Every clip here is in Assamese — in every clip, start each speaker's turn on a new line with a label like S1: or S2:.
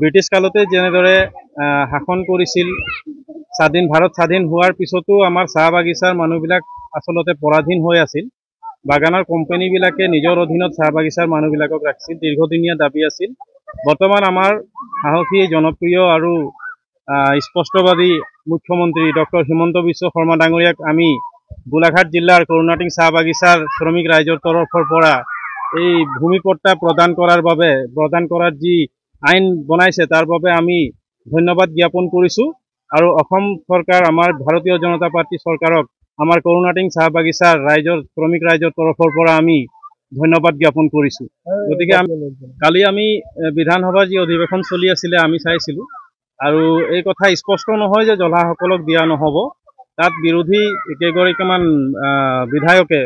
S1: ব্ৰিটিছ কালতে যেনেদৰে শাসন কৰিছিল, ভাৰত স্বাধীন হোৱাৰ পিছতো আমাৰ চাহ বাগিচাৰ মানুহবিলাক আচলতে পৰাধীন হৈ আছিল। বাগানৰ কোম্পানীবিলাকে নিজৰ অধীনত চাহ বাগিচাৰ মানুহবিলাকক ৰাখিছিল। দীৰ্ঘদিনীয়া দাবী আছিল। বৰ্তমান আমাৰ সাহসী, জনপ্ৰিয় আৰু স্পষ্টবাদী মুখ্যমন্ত্ৰী ডক্টৰ হিমন্ত বিশ্ব শৰ্মা ডাঙৰীয়াক আমি গোলাঘাট জিলাৰ কৰুণাটিং চাহ বাগিচাৰ শ্ৰমিক ৰাইজৰ তৰফৰ পৰা এই ভূমি পট্টা প্ৰদান কৰাৰ যি আইন বনাইছে তাৰ বাবে আমি ধন্যবাদ জ্ঞাপন কৰিছোঁ। আৰু অসম চৰকাৰ, আমাৰ ভাৰতীয় জনতা পাৰ্টি চৰকাৰক আমাৰ কৰুণাটিং চাহ বাগিচাৰ শ্ৰমিক ৰাইজৰ তৰফৰ পৰা আমি ধন্যবাদ জ্ঞাপন কৰিছোঁ। গতিকে কালি আমি বিধানসভাৰ যি অধিৱেশন চলি আছিলে আমি চাইছিলোঁ, আৰু এই কথা স্পষ্ট নহয় যে জলাসকলক দিয়া নহ'ব। তাত বিৰোধী কেইগৰাকীমান বিধায়কে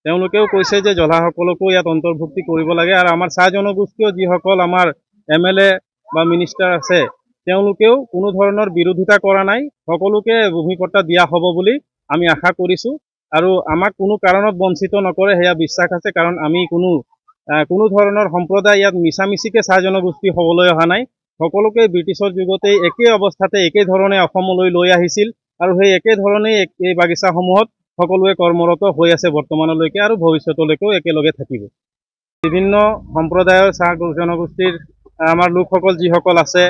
S1: তেওঁলোকেও কৈছে যে জলাসকলকো ইয়াত অন্তৰ্ভুক্তি কৰিব লাগে। আৰু আমাৰ চাহ জনগোষ্ঠীয় যিসকল আমাৰ MLA বা মিনিষ্টাৰ আছে তেওঁলোকেও কোনো ধৰণৰ বিৰোধিতা কৰা নাই। সকলোকে ভূমি পট্টা দিয়া হ'ব বুলি আমি আশা কৰিছোঁ। আৰু আমাক কোনো কাৰণত বঞ্চিত নকৰে সেয়া বিশ্বাস আছে, কাৰণ আমি কোনো ধৰণৰ সম্প্ৰদায় ইয়াত মিছামিছিকে চাহ জনগোষ্ঠী হ'বলৈ অহা নাই। সকলোকে ব্ৰিটিছৰ যুগতেই একে অৱস্থাতে একে ধৰণে অসমলৈ লৈ আহিছিল, আৰু সেই একে ধৰণেই এই বাগিচাসমূহত সকলোৱে কৰ্মৰত হৈ আছে বৰ্তমানলৈকে, আৰু ভৱিষ্যতলৈকেও একেলগে থাকিব। বিভিন্ন সম্প্ৰদায়ৰ চাহ জনগোষ্ঠীৰ আমাৰ লোকসকল যিসকল আছে,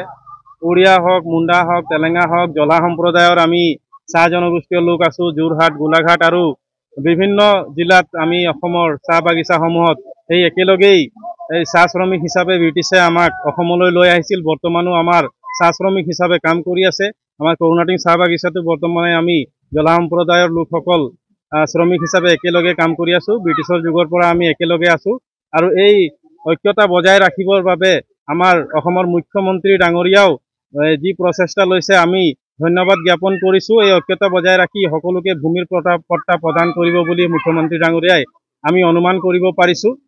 S1: উৰিয়া হওক, মুণ্ডা হওক, তেলেঙা হওক, জলা সম্প্ৰদায়ৰ আমি চাহ জনগোষ্ঠীয় লোক আছোঁ। যোৰহাট, গোলাঘাট আৰু বিভিন্ন জিলাত আমি অসমৰ চাহ বাগিচাসমূহত সেই একেলগেই এই চাহ শ্ৰমিক হিচাপে ব্ৰিটিছে আমাক অসমলৈ লৈ আহিছিল। বৰ্তমানো আমাৰ চাহ শ্ৰমিক হিচাপে কাম কৰি আছে। আমাৰ কৰুণাটিং চাহ বাগিচাটো বৰ্তমানে আমি জলা সম্প্ৰদায়ৰ লোকসকল শ্ৰমিক হিচাপে একেলগে কাম কৰি আছোঁ। ব্ৰিটিছৰ যুগৰ পৰা আমি একেলগে আছোঁ, আৰু এই ঐক্যতা বজাই ৰাখিবৰ বাবে আমাৰ অসমৰ মুখ্যমন্ত্ৰী ডাঙৰীয়াও যি প্ৰচেষ্টা লৈছে আমি ধন্যবাদ জ্ঞাপন কৰিছোঁ। এই ঐক্যতা বজাই ৰাখি সকলোকে ভূমিৰ পট্টা প্ৰদান কৰিব বুলি মুখ্যমন্ত্ৰী ডাঙৰীয়াই আমি অনুমান কৰিব পাৰিছোঁ।